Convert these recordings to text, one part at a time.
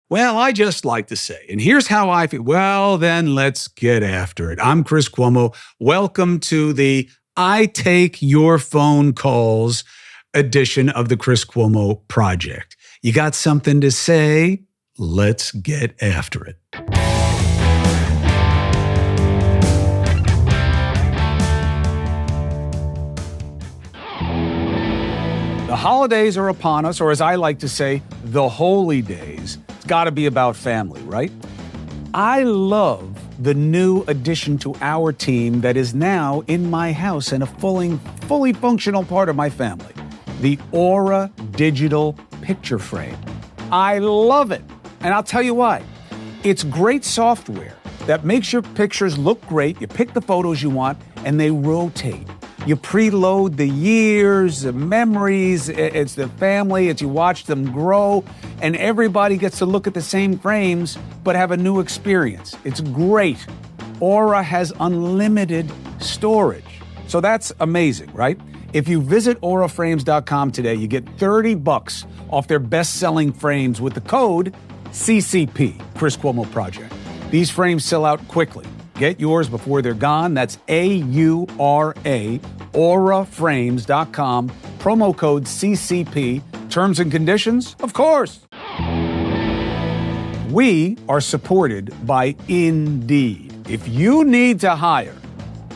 Well, I just like to say, and here's how I feel. Well, then let's get after it. I'm Chris Cuomo. Welcome to the I Take Your Phone Calls edition of the Chris Cuomo Project. You got something to say? Let's get after it. The holidays are upon us, or as I like to say, the holy days. It's got to be about family, right? I love the new addition to our team that is now in my house and a fully functional part of my family, the Aura Digital Picture Frame. I love it, and I'll tell you why. It's great software that makes your pictures look great. You pick the photos you want, and they rotate. You preload the years, the memories, it's the family, it's you watch them grow, and everybody gets to look at the same frames but have a new experience. It's great. Aura has unlimited storage. So that's amazing, right? If you visit auraframes.com today, you get $30 off their best-selling frames with the code CCP, Chris Cuomo Project. These frames sell out quickly. Get yours before they're gone. That's AURA, auraframes.com, promo code CCP. Terms and conditions, of course. We are supported by Indeed. If you need to hire,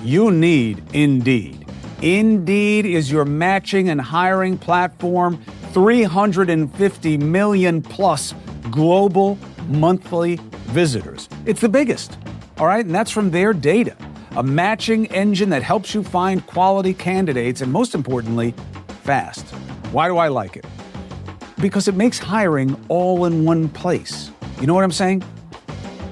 you need Indeed. Indeed is your matching and hiring platform, 350 million plus global monthly visitors. It's the biggest. All right, and that's from their data. A matching engine that helps you find quality candidates and, most importantly, fast. Why do I like it? Because it makes hiring all in one place. You know what I'm saying?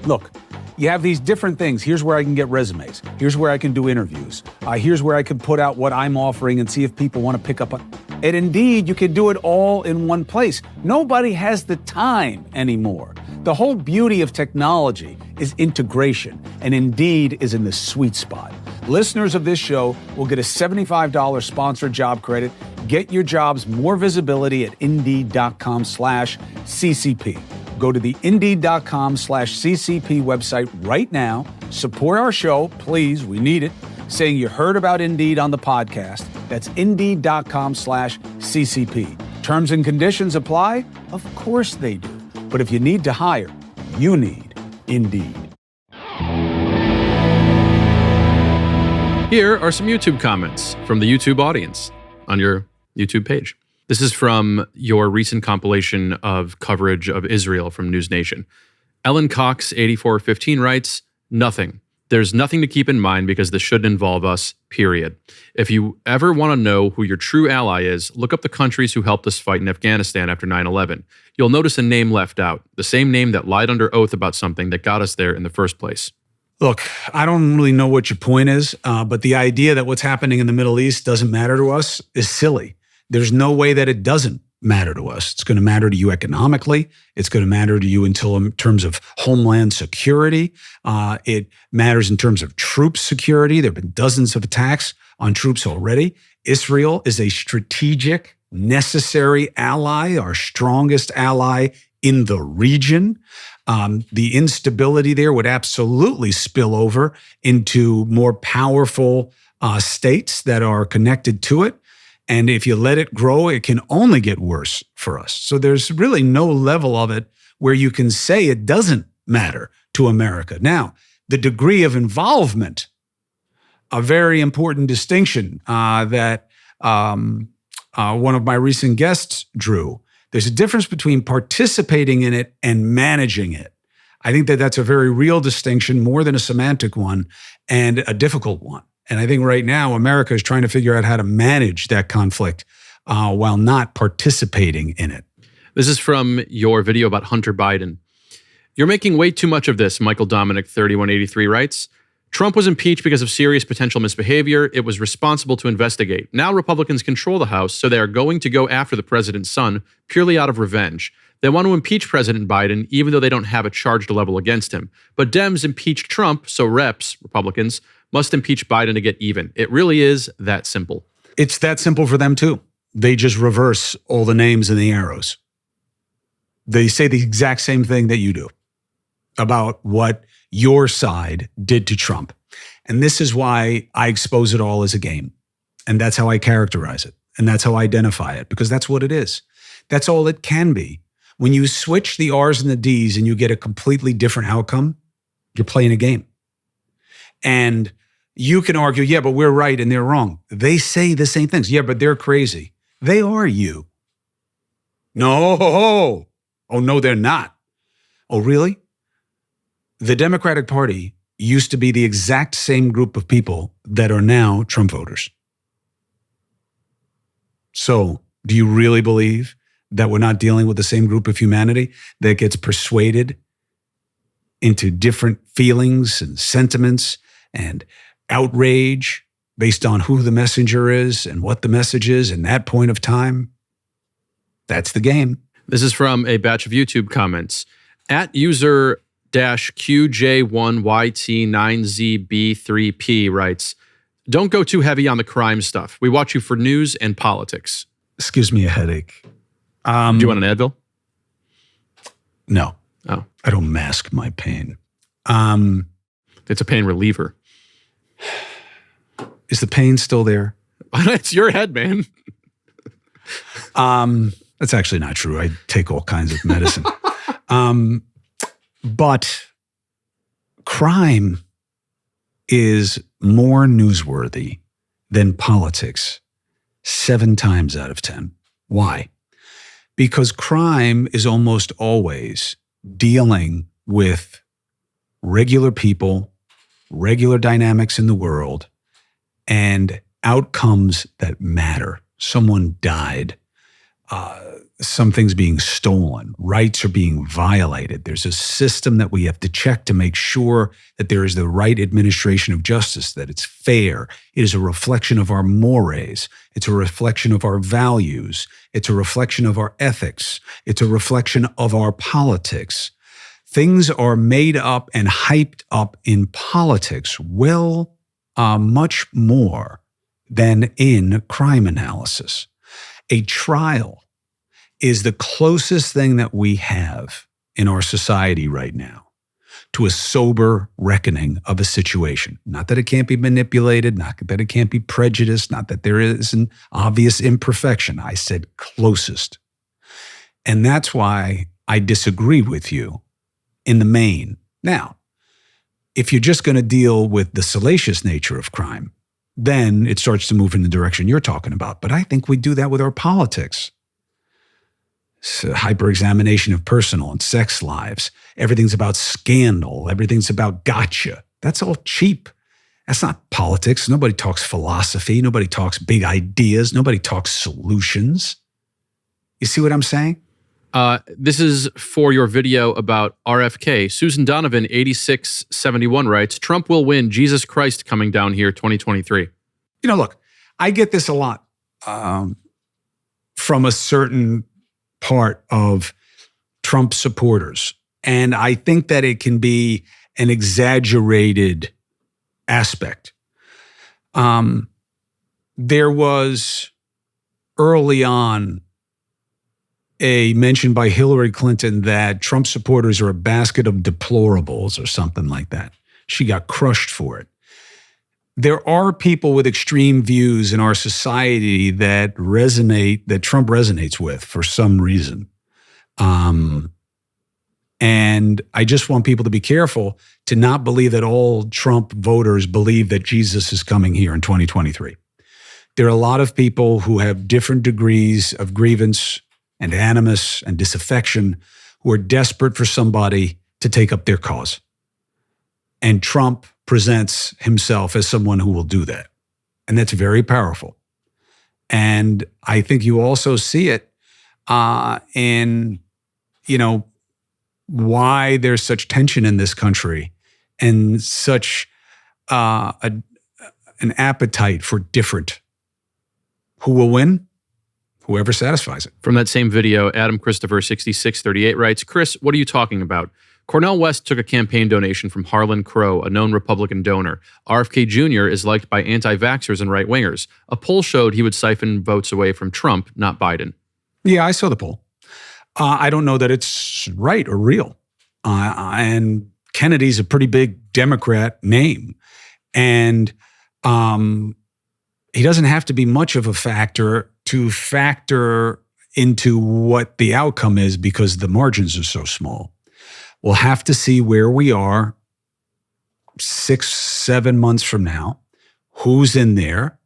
Look, you have these different things. Here's where I can get resumes. Here's where I can do interviews. Here's where I can put out what I'm offering and see if people want to pick up on. And Indeed, you can do it all in one place. Nobody has the time anymore. The whole beauty of technology is integration, and Indeed is in the sweet spot. Listeners of this show will get a $75 sponsored job credit. Get your jobs more visibility at Indeed.com/CCP. Go to the Indeed.com/CCP website right now. Support our show, please. We need it. Saying you heard about Indeed on the podcast. That's Indeed.com/CCP. Terms and conditions apply? Of course they do. But if you need to hire, you need Indeed. Here are some YouTube comments from the YouTube audience on your YouTube page. This is from your recent compilation of coverage of Israel from News Nation. Ellen Cox, 8415, writes, "Nothing. There's nothing to keep in mind because this shouldn't involve us, period. If you ever want to know who your true ally is, look up the countries who helped us fight in Afghanistan after 9/11. You'll notice a name left out, the same name that lied under oath about something that got us there in the first place." Look, I don't really know what your point is, but the idea that what's happening in the Middle East doesn't matter to us is silly. There's no way that it doesn't matter to us. It's going to matter to you economically. It's going to matter to you in terms of homeland security. It matters in terms of troop security. There have been dozens of attacks on troops already. Israel is a strategic, necessary ally, our strongest ally in the region. The instability there would absolutely spill over into more powerful states that are connected to it. And if you let it grow, it can only get worse for us. So there's really no level of it where you can say it doesn't matter to America. Now, the degree of involvement, a very important distinction that one of my recent guests drew. There's a difference between participating in it and managing it. I think that that's a very real distinction, more than a semantic one, and a difficult one. And I think right now, America is trying to figure out how to manage that conflict while not participating in it. This is from your video about Hunter Biden. "You're making way too much of this," Michael Dominic 3183 writes. "Trump was impeached because of serious potential misbehavior. It was responsible to investigate. Now Republicans control the House, so they are going to go after the president's son purely out of revenge. They want to impeach President Biden, even though they don't have a charge to level against him. But Dems impeached Trump, so reps, Republicans, must impeach Biden to get even. It really is that simple." It's that simple for them too. They just reverse all the names and the arrows. They say the exact same thing that you do about what your side did to Trump. And this is why I expose it all as a game. And that's how I characterize it. And that's how I identify it, because that's what it is. That's all it can be. When you switch the R's and the D's and you get a completely different outcome, you're playing a game. And you can argue, yeah, but we're right and they're wrong. They say the same things. Yeah, but they're crazy. They are you. No. Oh, no, they're not. Oh, really? The Democratic Party used to be the exact same group of people that are now Trump voters. So, do you really believe that we're not dealing with the same group of humanity that gets persuaded into different feelings and sentiments and outrage based on who the messenger is and what the message is in that point of time? That's the game. This is from a batch of YouTube comments. At user QJ1YT9ZB3P writes, don't go too heavy on the crime stuff. We watch you for news and politics. Excuse me, a headache. Do you want an Advil? No. Oh. I don't mask my pain. It's a pain reliever. Is the pain still there? It's your head, man. That's actually not true. I take all kinds of medicine. But crime is more newsworthy than politics 7 times out of 10. Why? Because crime is almost always dealing with regular people, regular dynamics in the world, and outcomes that matter. Someone died. Something's being stolen. Rights are being violated. There's a system that we have to check to make sure that there is the right administration of justice, that it's fair. It is a reflection of our mores. It's a reflection of our values. It's a reflection of our ethics. It's a reflection of our politics. Things are made up and hyped up in politics much more than in crime analysis. A trial is the closest thing that we have in our society right now to a sober reckoning of a situation. Not that it can't be manipulated, not that it can't be prejudiced, not that there is an obvious imperfection. I said closest. And that's why I disagree with you in the main. Now, if you're just going to deal with the salacious nature of crime, then it starts to move in the direction you're talking about. But I think we do that with our politics. Hyper-examination of personal and sex lives. Everything's about scandal. Everything's about gotcha. That's all cheap. That's not politics. Nobody talks philosophy. Nobody talks big ideas. Nobody talks solutions. You see what I'm saying? This is for your video about RFK. Susan Donovan, 8671 writes, Trump will win. Jesus Christ coming down here 2023. Look, I get this a lot from a certain part of Trump supporters. And I think that it can be an exaggerated aspect. There was early on a mention by Hillary Clinton that Trump supporters are a basket of deplorables or something like that. She got crushed for it. There are people with extreme views in our society that Trump resonates with for some reason. And I just want people to be careful to not believe that all Trump voters believe that Jesus is coming here in 2023. There are a lot of people who have different degrees of grievance and animus and disaffection who are desperate for somebody to take up their cause. And Trump presents himself as someone who will do that. And that's very powerful. And I think you also see it in, why there's such tension in this country and such an appetite for different. Who will win? Whoever satisfies it. From that same video, Adam Christopher 6638 writes, Chris, what are you talking about? Cornel West took a campaign donation from Harlan Crow, a known Republican donor. RFK Jr. is liked by anti-vaxxers and right-wingers. A poll showed he would siphon votes away from Trump, not Biden. Yeah, I saw the poll. I don't know that it's right or real. And Kennedy's a pretty big Democrat name. And he doesn't have to be much of a factor to factor into what the outcome is because the margins are so small. We'll have to see where we are 6-7 months from now, who's in there,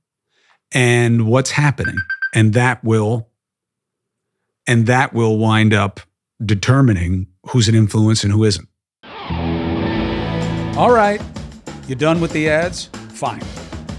and what's happening. And that will wind up determining who's an influence and who isn't. All right, you done with the ads? Fine.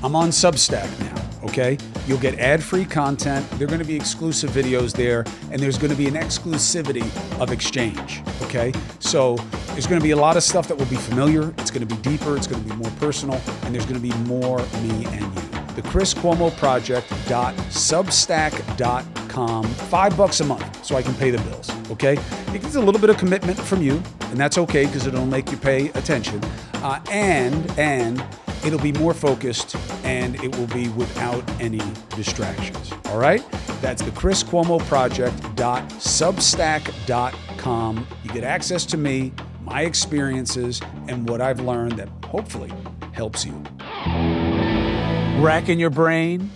I'm on Substack now, okay? You'll get ad-free content. There are going to be exclusive videos there, and there's going to be an exclusivity of exchange, okay? So there's going to be a lot of stuff that will be familiar. It's going to be deeper. It's going to be more personal, and there's going to be more me and you. The ChrisCuomoProject.substack.com, $5 a month, so I can pay the bills, okay? It's a little bit of commitment from you, and that's okay because it'll make you pay attention, and it'll be more focused, and it will be without any distractions, all right? That's the ChrisCuomoProject.substack.com. You get access to me, my experiences, and what I've learned that hopefully helps you. Racking your brain,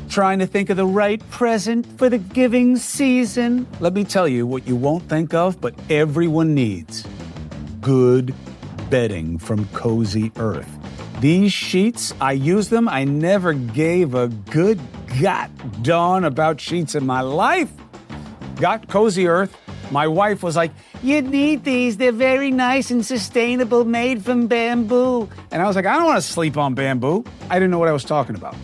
trying to think of the right present for the giving season. Let me tell you what you won't think of, but everyone needs. Good bedding from Cozy Earth. These sheets, I use them. I never gave a good darn about sheets in my life. Got Cozy Earth. My wife was like, you need these. They're very nice and sustainable, made from bamboo. And I was like, I don't want to sleep on bamboo. I didn't know what I was talking about.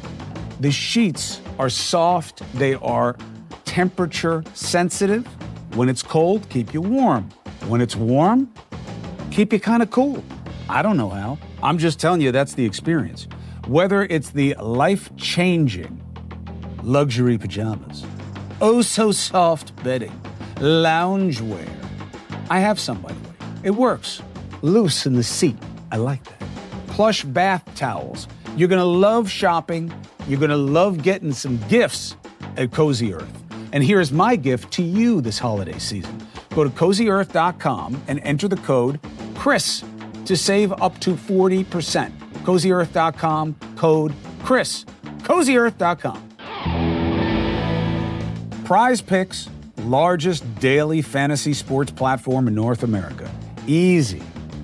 The sheets are soft. They are temperature sensitive. When it's cold, keep you warm. When it's warm, keep you kind of cool. I don't know how. I'm just telling you that's the experience. Whether it's the life-changing luxury pajamas, oh so soft bedding, loungewear. I have some, by the way. It works. Loose in the seat. I like that. Plush bath towels. You're going to love shopping. You're going to love getting some gifts at Cozy Earth. And here's my gift to you this holiday season. Go to CozyEarth.com and enter the code CHRIS to save up to 40%. CozyEarth.com, code CHRIS. CozyEarth.com. Prize Picks, largest daily fantasy sports platform in North America. Easy,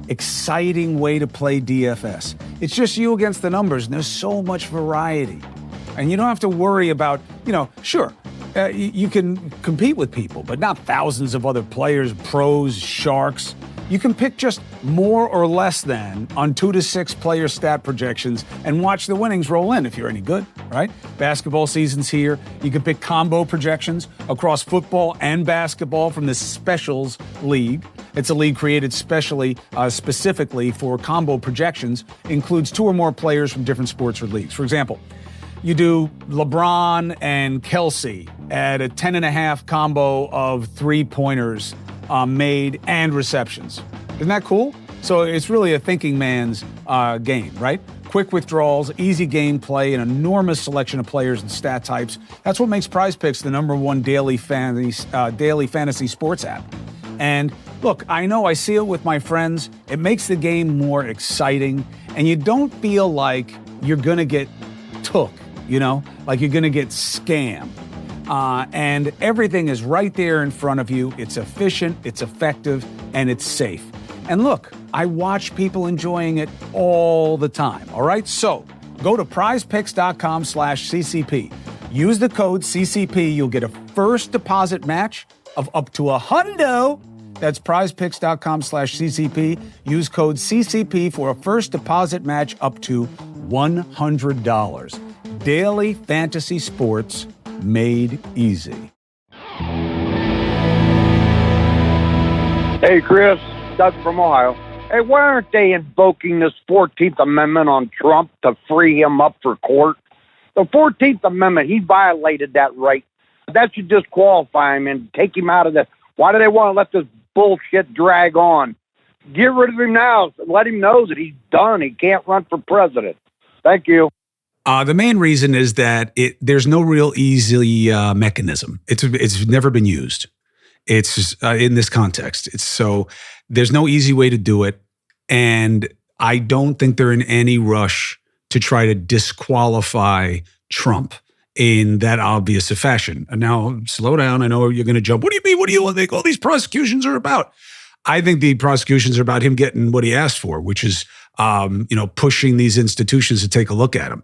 exciting way to play DFS. It's just you against the numbers, and there's so much variety. And you don't have to worry about, sure, you can compete with people, but not thousands of other players, pros, sharks. You can pick just more or less than on 2 to 6 player stat projections and watch the winnings roll in if you're any good, right? Basketball season's here. You can pick combo projections across football and basketball from the Specials League. It's a league created specifically for combo projections, includes 2 or more players from different sports or leagues. For example, you do LeBron and Kelsey at a 10.5 combo of 3-pointers made and receptions. Isn't that cool? So it's really a thinking man's game, right? Quick withdrawals, easy gameplay, an enormous selection of players and stat types. That's what makes Prize Picks the #1 daily fantasy sports app. And look, I know I see it with my friends. It makes the game more exciting, and you don't feel like you're going to get took, like you're going to get scammed. And everything is right there in front of you. It's efficient, it's effective, and it's safe. And look, I watch people enjoying it all the time, all right? So go to prizepicks.com/CCP. Use the code CCP. You'll get a first deposit match of up to $100. That's prizepicks.com/CCP. Use code CCP for a first deposit match up to $100. Daily fantasy sports made easy. Hey, Chris. Doug from Ohio. Hey, why aren't they invoking this 14th Amendment on Trump to free him up for court? The 14th Amendment, he violated that right. That should disqualify him and take him out of the... Why do they want to let this bullshit drag on? Get rid of him now. Let him know that he's done. He can't run for president. Thank you. The main reason is that there's no real easy mechanism. It's never been used. It's in this context. There's no easy way to do it. And I don't think they're in any rush to try to disqualify Trump in that obvious a fashion. And now, slow down. I know you're going to jump. What do you mean? What do you think all these prosecutions are about? I think the prosecutions are about him getting what he asked for, which is, pushing these institutions to take a look at him.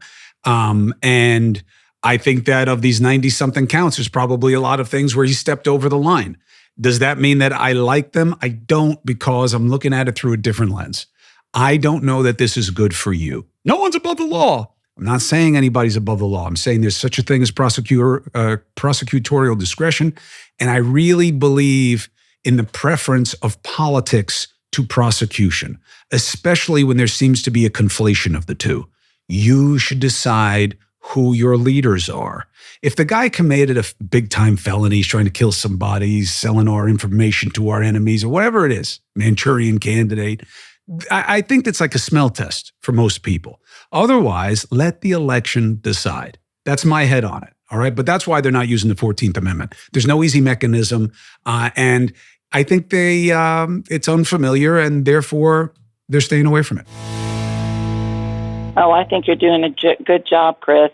And I think that of these 90-something counts, there's probably a lot of things where he stepped over the line. Does that mean that I like them? I don't, because I'm looking at it through a different lens. I don't know that this is good for you. No one's above the law. I'm not saying anybody's above the law. I'm saying there's such a thing as prosecutorial discretion. And I really believe in the preference of politics to prosecution, especially when there seems to be a conflation of the two. You should decide who your leaders are. If the guy committed a big-time felony, he's trying to kill somebody, he's selling our information to our enemies, or whatever it is, Manchurian candidate, I think that's like a smell test for most people. Otherwise, let the election decide. That's my head on it, all right? But that's why they're not using the 14th Amendment. There's no easy mechanism, and I think it's unfamiliar, and therefore they're staying away from it. Oh, I think you're doing a good job, Chris.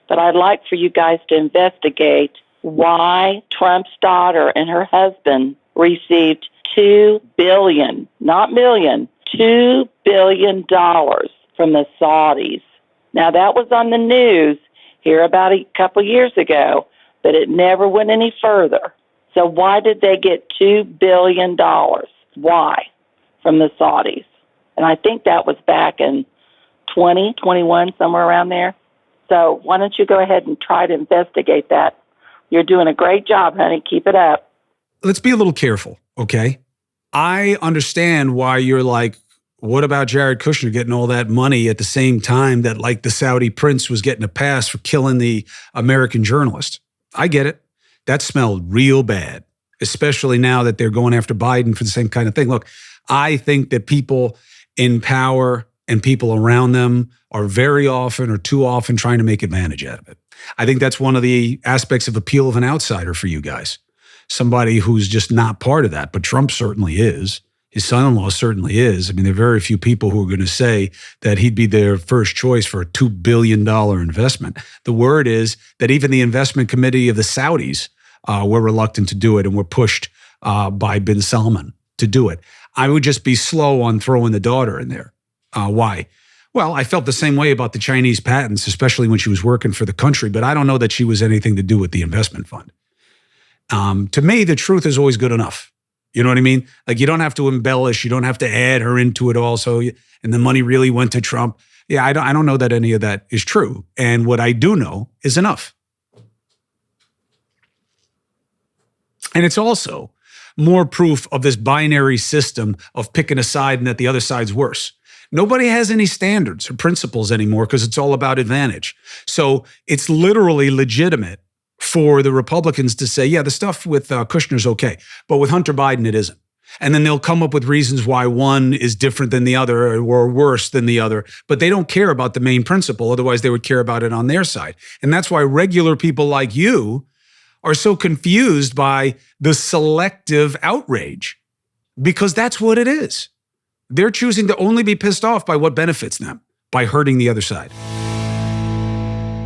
But I'd like for you guys to investigate why Trump's daughter and her husband received $2 billion, not million, $2 billion from the Saudis. Now, that was on the news here about a couple years ago, but it never went any further. So why did they get $2 billion? Why? From the Saudis. And I think that was back in 2021, somewhere around there. So why don't you go ahead and try to investigate that? You're doing a great job, honey. Keep it up. Let's be a little careful, okay? I understand why you're like, what about Jared Kushner getting all that money at the same time that like the Saudi prince was getting a pass for killing the American journalist? I get it. That smelled real bad, especially now that they're going after Biden for the same kind of thing. Look, I think that people in power and people around them are very often or too often trying to make advantage out of it. I think that's one of the aspects of appeal of an outsider for you guys. Somebody who's just not part of that, but Trump certainly is. His son-in-law certainly is. I mean, there are very few people who are going to say that he'd be their first choice for a $2 billion investment. The word is that even the investment committee of the Saudis were reluctant to do it and were pushed by bin Salman to do it. I would just be slow on throwing the daughter in there. Why? Well, I felt the same way about the Chinese patents, especially when she was working for the country, but I don't know that she was anything to do with the investment fund. To me, the truth is always good enough. You know what I mean? Like, you don't have to embellish. You don't have to add her into it also. And the money really went to Trump. Yeah, I don't know that any of that is true. And what I do know is enough. And it's also more proof of this binary system of picking a side and that the other side's worse. Nobody has any standards or principles anymore because it's all about advantage. So it's literally legitimate for the Republicans to say, yeah, the stuff with Kushner's okay, but with Hunter Biden, it isn't. And then they'll come up with reasons why one is different than the other or worse than the other, but they don't care about the main principle. Otherwise, they would care about it on their side. And that's why regular people like you are so confused by the selective outrage, because that's what it is. They're choosing to only be pissed off by what benefits them, by hurting the other side.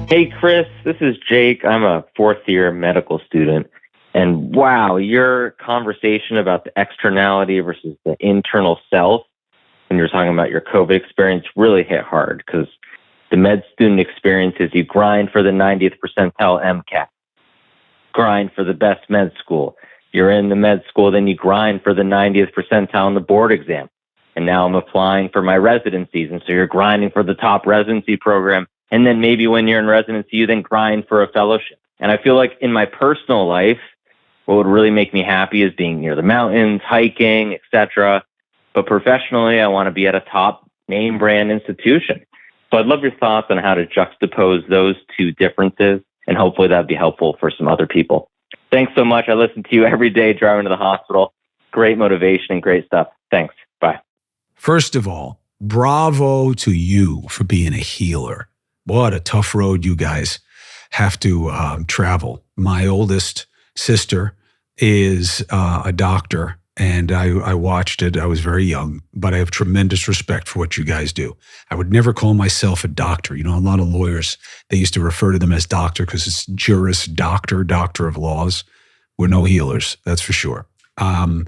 Hey, Chris, this is Jake. I'm a fourth-year medical student. And wow, your conversation about the externality versus the internal self, when you're talking about your COVID experience, really hit hard, because the med student experience is you grind for the 90th percentile MCAT, grind for the best med school. You're in the med school, then you grind for the 90th percentile in the board exam. And now I'm applying for my residencies. And so you're grinding for the top residency program. And then maybe when you're in residency, you then grind for a fellowship. And I feel like in my personal life, what would really make me happy is being near the mountains, hiking, etc. But professionally, I want to be at a top name brand institution. So I'd love your thoughts on how to juxtapose those two differences. And hopefully that'd be helpful for some other people. Thanks so much. I listen to you every day driving to the hospital. Great motivation and great stuff. Thanks. Bye. First of all, bravo to you for being a healer. What a tough road you guys have to travel. My oldest sister is a doctor, and I watched it. I was very young, but I have tremendous respect for what you guys do. I would never call myself a doctor. A lot of lawyers, they used to refer to them as doctor because it's juris doctor, doctor of laws. We're no healers, that's for sure. I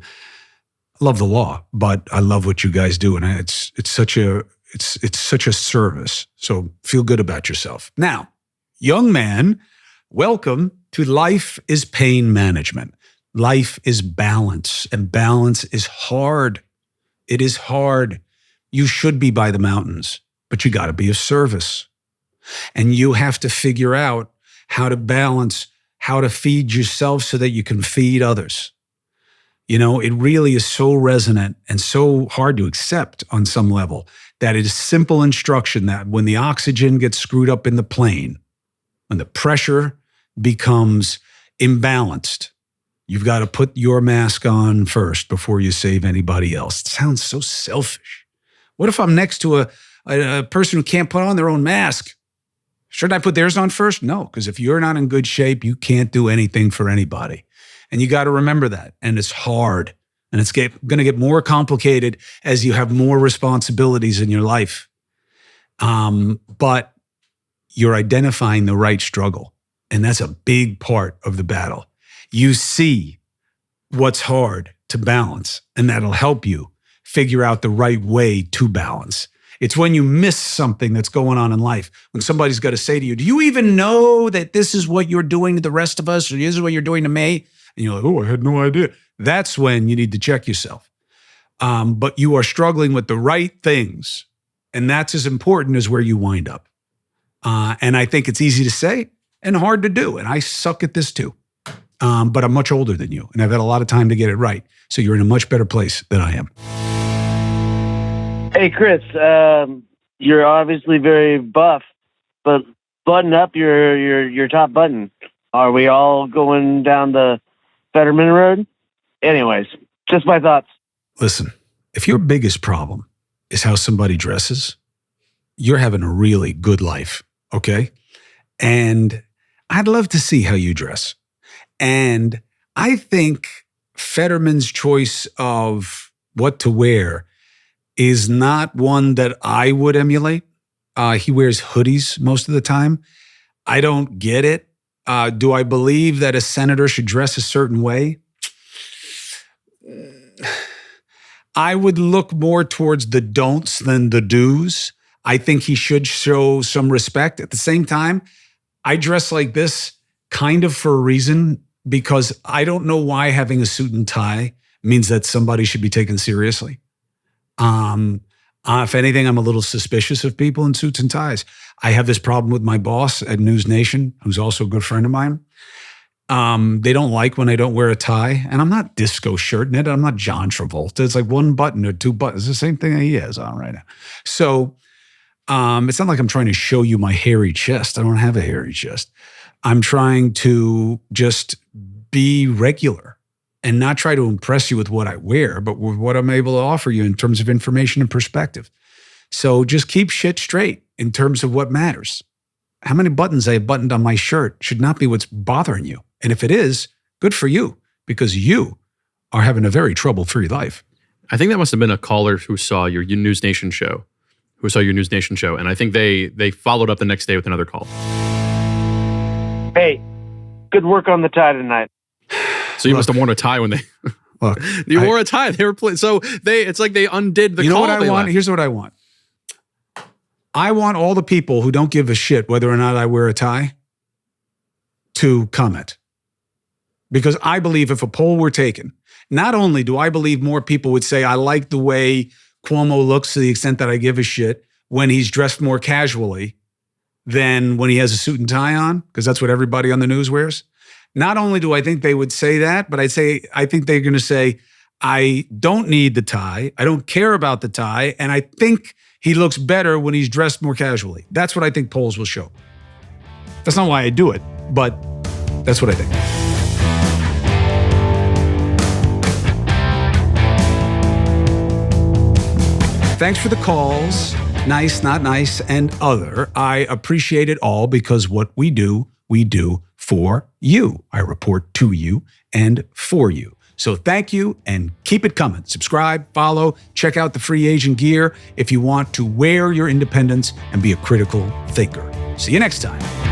love the law, but I love what you guys do, and it's such a service. So feel good about yourself. Now, young man, welcome to Life is Pain Management. Life is balance, and balance is hard. It is hard. You should be by the mountains, but you got to be of service. And you have to figure out how to balance, how to feed yourself so that you can feed others. It really is so resonant and so hard to accept on some level that it is simple instruction that when the oxygen gets screwed up in the plane, when the pressure becomes imbalanced, you've got to put your mask on first before you save anybody else. It sounds so selfish. What if I'm next to a person who can't put on their own mask? Shouldn't I put theirs on first? No, because if you're not in good shape, you can't do anything for anybody. And you got to remember that. And it's hard. And it's going to get more complicated as you have more responsibilities in your life. But you're identifying the right struggle. And that's a big part of the battle. You see what's hard to balance, and that'll help you figure out the right way to balance. It's when you miss something that's going on in life, when somebody's got to say to you, do you even know that this is what you're doing to the rest of us, or this is what you're doing to me? And you're like, oh, I had no idea. That's when you need to check yourself. But you are struggling with the right things, and that's as important as where you wind up. And I think it's easy to say and hard to do, and I suck at this too. But I'm much older than you, and I've had a lot of time to get it right. So you're in a much better place than I am. Hey, Chris, you're obviously very buff, but button up your top button. Are we all going down the Fetterman Road? Anyways, just my thoughts. Listen, if your biggest problem is how somebody dresses, you're having a really good life, okay? And I'd love to see how you dress. And I think Fetterman's choice of what to wear is not one that I would emulate. He wears hoodies most of the time. I don't get it. Do I believe that a senator should dress a certain way? I would look more towards the don'ts than the do's. I think he should show some respect. At the same time, I dress like this kind of for a reason, because I don't know why having a suit and tie means that somebody should be taken seriously. If anything, I'm a little suspicious of people in suits and ties. I have this problem with my boss at News Nation, who's also a good friend of mine. They don't like when I don't wear a tie, and I'm not disco shirting it. I'm not John Travolta. It's like one button or two buttons. It's the same thing he has on right now. So it's not like I'm trying to show you my hairy chest. I don't have a hairy chest. I'm trying to just be regular and not try to impress you with what I wear, but with what I'm able to offer you in terms of information and perspective. So just keep shit straight in terms of what matters. How many buttons I have buttoned on my shirt should not be what's bothering you. And if it is, good for you, because you are having a very trouble-free life. I think that must have been a caller who saw your News Nation show, and I think they followed up the next day with another call. Hey, good work on the tie tonight. So you must have worn a tie when they Look, you wore a tie. They were so it's like they undid the call. You know what I want? Left. Here's what I want. I want all the people who don't give a shit whether or not I wear a tie to comment. Because I believe if a poll were taken, not only do I believe more people would say, I like the way Cuomo looks to the extent that I give a shit when he's dressed more casually than when he has a suit and tie on, because that's what everybody on the news wears. Not only do I think they would say that, but I think they're going to say, I don't need the tie. I don't care about the tie. And I think he looks better when he's dressed more casually. That's what I think polls will show. That's not why I do it, but that's what I think. Thanks for the calls. Nice, not nice, and other. I appreciate it all because what we do for you. I report to you and for you. So thank you and keep it coming. Subscribe, follow, check out the free agent gear if you want to wear your independence and be a critical thinker. See you next time.